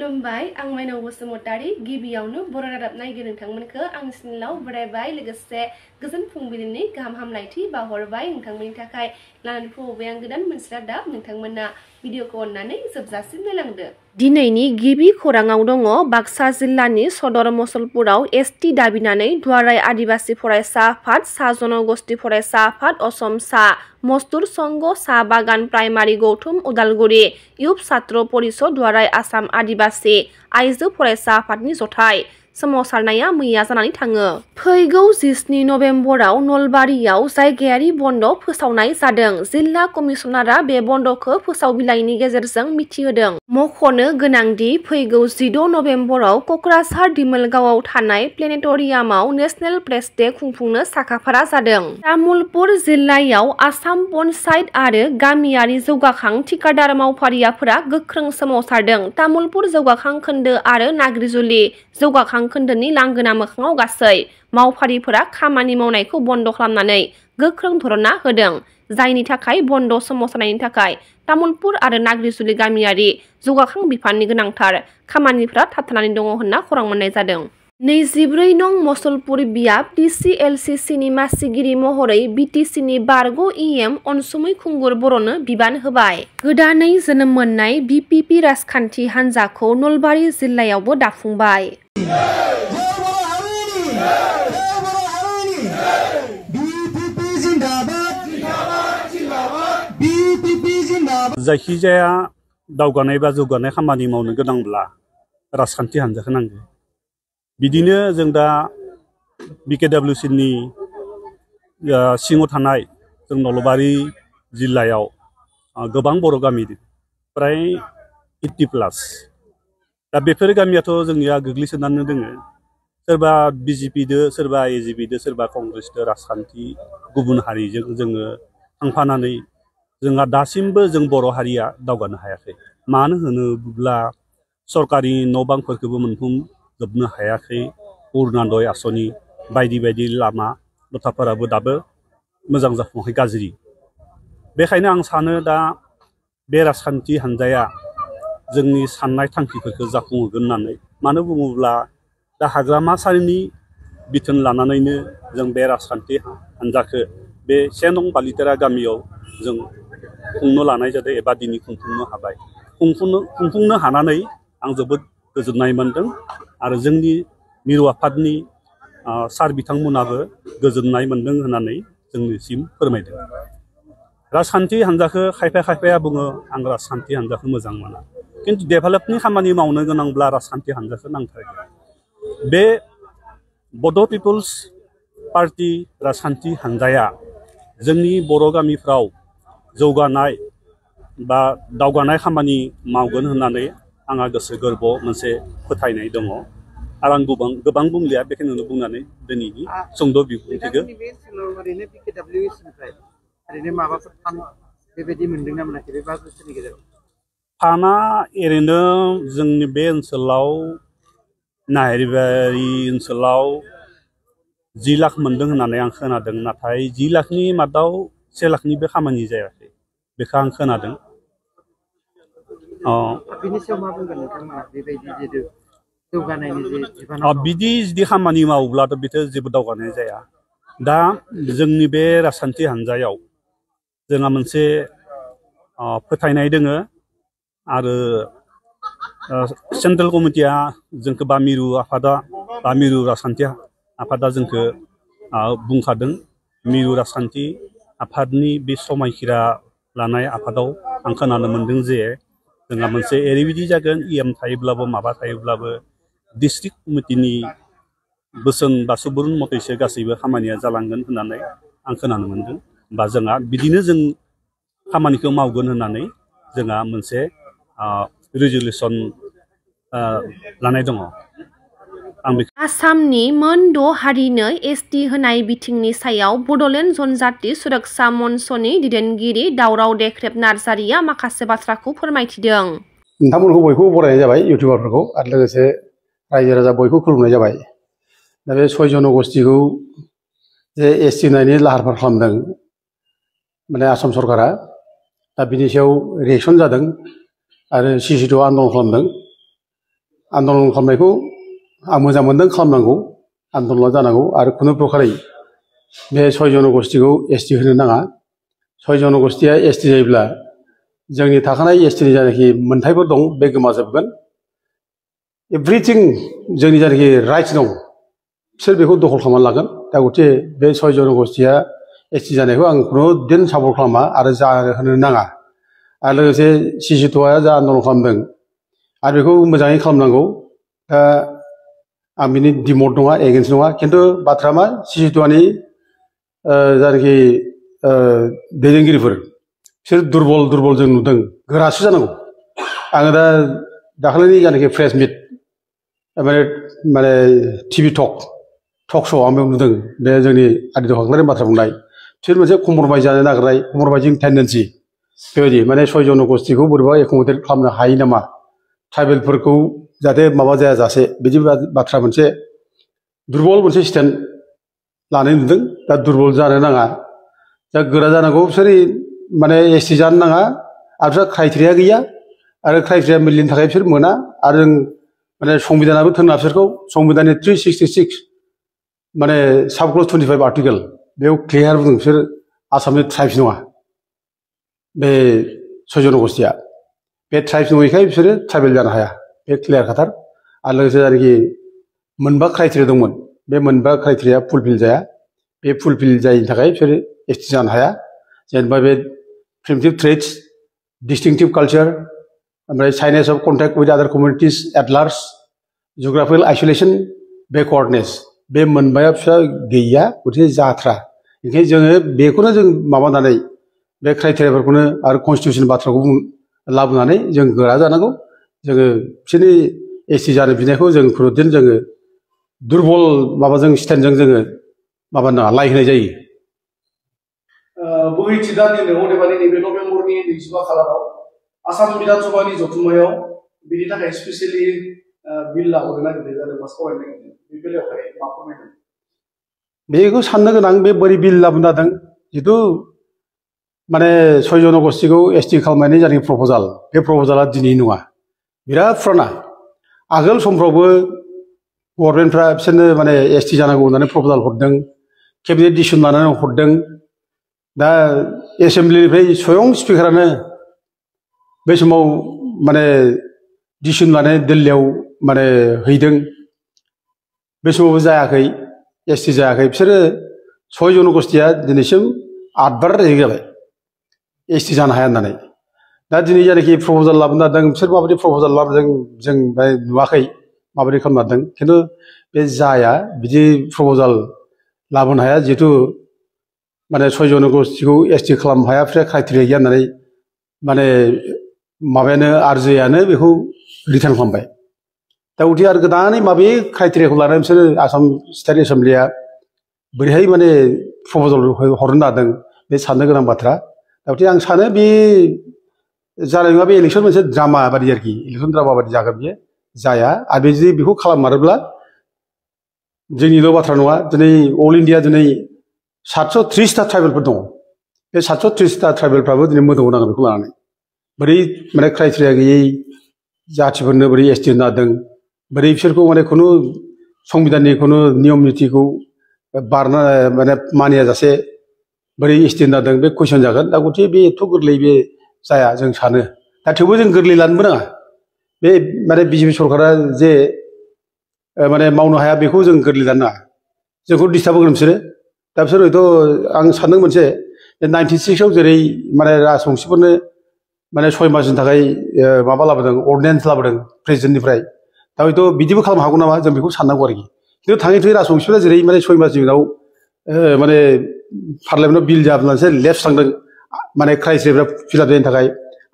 खुलुमबाय आं माइनाव बसुमतारी गिबियावनो बर' रादाब नायगिर नोंथांमोनखौ आंनि चेनेलाव बरायबाय लोगोसे गोजोन फुंबिलिनि गाहाम हामलायथि बावहरबाय नोंथांमोननि थाखाय लानानै फैबाय आं गोदान मोनसे रादाब नोंथांमोना भिडिअखौ अननानै जोबजासिम नायलांदो। दिनैनि गिबि खौराङाव दङ बाक्सा जिल्लानि सदर मसलपुराव एसटि दाबिनानै दुवाराय आदिबासि फरायसा आफाद सा जनगोष्ठी फरायसा आफाद असम सा मजदुर संघ साहा बागान प्राइमारि गौथुम उदालगुरि इउथ छात्र परिषद दुवाराय आसाम आदिबासि आइजो फरायसा आफादनि जथाय सोमावसारनाया मैया जानानै थाङो। फैगौ 17 नभेम्बराव नलबारियाव जायगायारि बन्द फोसावनाय जादों। जिल्ला कमिसनारआ बे बन्दखौ फोसाव बिलाइनि गेजेरजों मिथिहोदों। मख'नो गोनांदि फैगौ 16 नभेम्बराव कक्राझार दिमोलगावआव थानाय प्लेनेटरियामाव नेशनेल प्रेस डे खुंफुंनो साखाफारा जादों। तामुलपुर जिल्लायाव आसाम पन्चायत आरो गामियारि जौगाखां थिकादार मावफारियाफोरा गोख्रों सोमावसारदों। तामुलपुर जौगाखां खोन्दो आरो नाग्रिजुलि जौगाखां खोन्दोनि लांगोना मोखाङाव गासै मावफारिफोरा खामानि मावनायखौ बन्द खालामनानै गोख्रों धरना होदों। जायनि थाखाय बन्द सोमावसारनायनि थाखाय तामुलपुर आरो नाग्रिजुलि गामियारि जौगाखां बिफाननि गोनांथार खामानिफोरा थाबथानानै दङ होनना खौरां मोननाय जादों। 24 नं मसलपुर बियाब DCLCCनि मासिगिरि महरै BTCनि बारग' EM अनसुमै खुंगुर बर'नो बिबान होबाय। गोदानै जोनोम मोननाय BPP राजखान्थि हान्जाखौ नलबारि जिल्लायावबो दाफुंबाय। जायखिजाया दावगानाय बा जौगानाय खामानि मावनो गोनांब्ला राजखान्थि हान्जाखौ नांगौ। बिदिनो जों दा BKWCनि सिङाव थानाय जों नलबारि जिल्लायाव गोबां बर' गामि दं, प्राय 80+। दा बेफोर गामियाथ' जोंनिया गोग्लैसोनानै दोङो। सोरबा BJPदो सोरबा AJPदो सोरबा कंग्रेसदो राजखान्थि गुबुन हारिजों जोङो थांफानानै जोंहा दासिमबो जों बर' हारिया दावगानो हायाखै। मानो होनोब्ला सरकारि न' बांफोरखौबो मोनफुंजोबनो हायाखै। अरुणोदय आसनि बायदि बायदि लामा लथाफोराबो दाबो मोजां जाफुङाखै, गाज्रि। बेखायनो आं सानो दा बे राजखान्थि हान्जाया जोंनि साननाय थांखिफोरखौ जाफुंहोगोन होननानै। मानो बुङोब्ला दा हाग्रामा सारिनि बिथोन लानानैनो जों बे राजखान्थि हान्जाखौ बे 1 नं बालितेरा गामियाव जों खुंनो लानाय जादों एबा दिनै खुंफुंनो हाबाय। खुंफुंनो हानानै आं जोबोद गोजोननाय मोन्दों आरो जोंनि मिरु आफादनि सार बिथांमोनाबो गोजोननाय मोन्दों होननानै जोंनिसिम फोरमायदों। राजखान्थि हान्जाखौ खायफाया बुङो आं राजखान्थि हान्जाखौ मोजां मोना, खिन्थु डेभेलपनि खामानि मावनो गोनांब्ला राजखान्थि हान्जाखौ नांथारगौ। बे बड' पिपुल्स पार्टी राजखान्थि हान्जाया जोंनि बर' गामिफ्राव जौगानाय बा दावगानाय खामानि मावगोन होननानै आंहा गोसो गोरबोआव मोनसे फोथायनाय दङ आरो आं गोबां बुंलिया, बेखिनियावनो बुंनानै दिनैनि सुंद' बिबुंथिखौ फाना ओरैनो जोंनि बे ओनसोलाव नाहेरिबारि ओनसोलाव 10 लाख मोनदों होननानै आं खोनादों। नाथाय 10 लाखनि मादाव 1 लाखनिबो खामानि जायाखै बेखौ आं खोनादों। बिदि जुदि खामानि मावोब्लाथ' बेथ' जेबो दावगानाय जाया। दा जोंनि बे राजखान्थि हान्जायाव जोंहा मोनसे फोथायनाय दोङो आरो सेन्ट्रेल कमिटिया जोंखौ बा मिरु आफादा बा मिरु राजखान्थि आफादा जोंखौ बुंखादों। मिरु राजखान्थि आफादनि बे समायखिरा लानाय आफादाव आं खोनानो मोन्दों जे जोंहा मोनसे ओरैबायदि जागोन EM थायोब्लाबो माबा थायोब्लाबो डिस्ट्रिक्ट कमिटिनि बोसोन बा सुबुरुन मथैसो गासैबो खामानिया जालांगोन होननानै आं खोनानो मोन्दों। बा जोंहा बिदिनो जों खामानिखौ मावगोन होननानै जोंहा मोनसे रिजलिउसन लानाय दङ। आसामनि मोन 6 हारिनो ST होनाय बिथिंनि सायाव बड'लेण्ड जनजाति सुरक्षा मन्चनि दैदेनगिरि दावराव देख्रेब नार्जारिया माखासे बाथ्राखौ फोरमायथिदों। नोंथांमोनखौ बयखौबो बरायनाय जाबाय, इउटिउबारफोरखौ, आरो लोगोसे रायजो राजा बयखौ खुलुमनाय जाबाय। दा बे 6 जनगोष्ठीखौ जे ST होनायनि लाहार फाहार खालामदों माने आसाम सरकारा, दा बिनि सायाव रिएक्सन जादों आरो CC2 आन्दलन खालामदों। आन्दलन खालामनायखौ आं मोजां मोनदों खालामनांगौ आन्दलना जानांगौ आरो खुनु प्रकारै बे 6 जनगोष्ठीखौ एसटि होनो नाङा 6 जनगोष्ठीया एसटि जायोब्ला जोंनि थाखानाय एसटिनि जायनाखि मोनथायफोर दं बे गोमाजोबगोन एभ्रिथिं जोंनि जायनाखि राइट्स दं बिसोर बेखौ दखल खालामनानै लागोन दा गथे बे 6 जनगोष्ठीया एसटि जानायखौ आं खुनु दिन सापर्ट खालामा आरो जाहोनो नाङा आरो लोगोसे सिसुट'आ जा आन्दलन खालामदों आरो बेखौ मोजाङै खालामनांगौ दा आं बिनि डिमट नङा एगेन्स्ट नङा खिन्थु बाथ्रा मा सिसुट'आनि जायनाखि दैदेनगिरिफोर बिसोर दुरबल जों नुदों गोरासो जानांगौ आङो दा दाखालिनि जायनाखि प्रेस मिट माने टिभि टक श' आं बेयाव नुदों बे जोंनि आदित्य खाख्लारिनि बाथ्रा बुंनाय बिसोर मोनसे कम्प्रमाइज जानो नागिरनाय कम्प्रमाइजिं टेन्डेन्सि बेबायदि माने 6 जनगोष्ठीखौ बोरैबा एकोमोडेट खालामनो हायो नामा ट्राइबेलफोरखौ जाहाथे माबा जायाजासे बिदि बाथ्रा मोनसे दुरबल मोनसे स्टेन्ड लानाय नुदों दा दुरबल जानो नाङा दा गोरा जानांगौ बिसोर माने एसटि जानो नाङा आरो बिसोर क्राइटेरिया गैया आरो क्राइटेरिया मिलिनि थाखाय बिसोर मोना आरो जों माने संबिधानाबो थोनना बिसोरखौ संबिधाननि 366 माने साबक्लज 25 आर्टिकेल बेयाव क्लियार बुंदों बिसोर आसामनि ट्राइब्स नङा बे 6 जनगोष्ठीया बे ट्राइब्स नङैखाय बिसोरो ट्राइबेल जानो हाया बे क्लियार खाथार आरो लोगोसे जायनाखि मोनबा क्राइटेरिया दंमोन बे मोनबा क्राइटेरिया फुलफिल जाया बे फुलफिल जायैनि थाखाय बिसोरो एसटि जानो हाया जेनेबा बे प्रिमिटिभ ट्रेड्स डिस्टिंक्टिभ कालचार ओमफ्राय साइनेस अफ कन्टेक्ट विथ आदार कमिउनिटिज एट लार्ज जिअग्राफिकेल आइसोलेसन बेकवार्डनेस बे मोनबाया फिसा गैया गथिखे जाथ्रा ओंखायनो जोङो बेखौनो जों माबानानै बे क्राइटेरियाफोरखौनो आरो कनस्टिटिउसन बाथ्राखौ लाबोनानै जों गोरा जानांगौ जोङो बिसोरनि एसटि जानो बिनायखौ जों खुनुदिन जोङो दुरबल माबाजों स्टेन्डजों जोङो माबा नाङा लाइ होनाय जायो बोहैथि दाननिनो अदेबानि नैबे नभेम्बरनि 25 खालाराव आसाम बिधानसभानि जथुम्मायाव बिनि थाखाय स्पेसियेलि बिल लाबोनो नागिरनाय जादों बा सावरायनो नागिरदों बे बेलायावहाय मा फोरमायगोन बेखौ साननो गोनां बे बोरै बिल लाबोनो जादों जिथु माने 6 जनगोष्ठीखौ एसटि खालामनायनि जायनाखि प्रप'जाल बे प्रप'जाला दिनै नङा बिराद फुराना आगोल समफ्रावबो गभर्नमेन्टफ्रा बिसोरनो माने एसटि जानांगौ होननानै प्रप'जाल हरदों केबिनेट डिसिसन लानानै हरदों दा एसेम्ब्लिनिफ्राय स्वयं स्पिकारानो बे समाव माने डिसिसन लानानै दिल्लीयाव माने हैदों बे समावबो जायाखै एसटि जायाखै बिसोरो 6 जनगोष्ठीया दिनैसिम 8 बार रेजेक्ट जाबाय एसटि जानो हाया होननानै दा दिनै जायनाखि प्रप'जाल लाबोनो नागिरदों बिसोर माबायदि प्रप'जाल लाबोदों जों नुवाखै माबायदि खालामनो नागिरदों खिन्थु बे जाया बिदि प्रप'जाल लाबोनो हाया जिहेतु माने 6 जनगोष्ठीखौ एसटि खालामनो हाया बिसोर क्राइटेरिया गैया होननानै माने माबायानो आरजेआनो बेखौ रिटार्न खालामबाय दा उदि आरो गोदानै माबे क्राइटेरियाखौ लानानै बिसोरो आसाम स्टेट एसेम्ब्लिया बोरैहाय माने प्रप'जाल हरनो नागिरदों बे साननो गोनां बाथ्रा दा उदि आं सानो बे जानाय नङा बे इलेक्सन मोनसे ड्रामा बादि आरोखि इलेक्सन ड्रामा बादि जागोन बियो जाया आरो बे जुदि बेखौ खालाममारोब्ला जोंनिल' बाथ्रा नङा दिनै अल इन्डिया दिनै 730टा ट्राइबेलफोर दङ बे 730टा ट्राइबेलफ्राबो दिनै मोदोमाव नांगोन बेखौ लानानै बोरै माने क्राइटेरिया गैयै जाथिफोरनो बोरै एसटि होनो नागिरदों बोरै बिसोरखौ माने खुनु संबिधाननि खुनु नियम नितिखौ बारना माने मानियाजासे बोरै एसटि होनो नागिरदों बे कुइसन जागोन दा गथिखे बे एथ' गोरलै बे जाया जों सानो दा थेवबो जों गोरलै लानोबो नाङा बे माने बिजेपि सरकारा जे माने मावनो हाया बेखौ जों गोरलै लानो नाङा जोंखौ डिस्टार्ब होगोन बिसोरो दा बिसोर हयथ' आं सानदों मोनसे 96आव जेरै माने राजबंसिफोरनो माने 6 मासनि थाखाय माबा लाबोदों अर्डिनेन्स लाबोदों प्रेसिडेन्टनिफ्राय दा हयथ' बिदिबो खालामनो हागौ नामा जों बेखौ साननांगौ आरोखि खिन्थु थाङै थुङै राजबंसिफोरा जेरै माने 6 मासनि उनाव माने पार्लियामेन्टआव बिल जाब्लासो लेफ्ट थांदों माने क्राइटेरिया फिलाप जायैनि थाखाय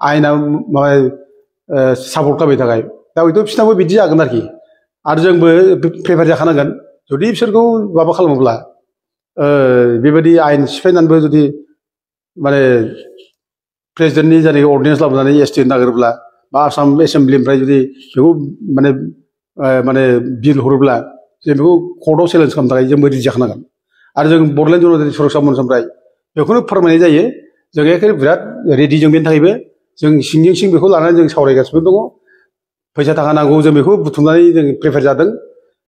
आयेना माबा सापर्ट खालामैनि थाखाय दा हयथ' बिसोरनाबो बिदि जागोन आरो जोंबो प्रिपेयार जाखानांगोन जुदि बिसोरखौ माबा खालामोब्ला बेबायदि आयेन सिफायनानैबो जुदि माने प्रेसिडेन्टनि जायनाखि अर्डिनेन्स लाबोनानै एसटि होनो नागिरोब्ला बा आसाम एसेम्ब्लिनिफ्राय जुदि बेखौ माने बिल हरोब्ला जों बेखौ कर्टआव चेलेन्ज खालामनो थाखाय जोंबो रेडि जाखानांगोन आरो जों बड'लेण्ड जनजाति सुरक्षा मन्चनिफ्राय बेखौनो फोरमायनाय जायो जों एखेबारे बिराद रेडि जों बेनि थाखायबो जों सिंजों सिं बेखौ लानानै जों सावरायगासिनो दङ फैसा थाखा नांगौ जों बेखौ बुथुमनानै जों प्रिपेयार जादों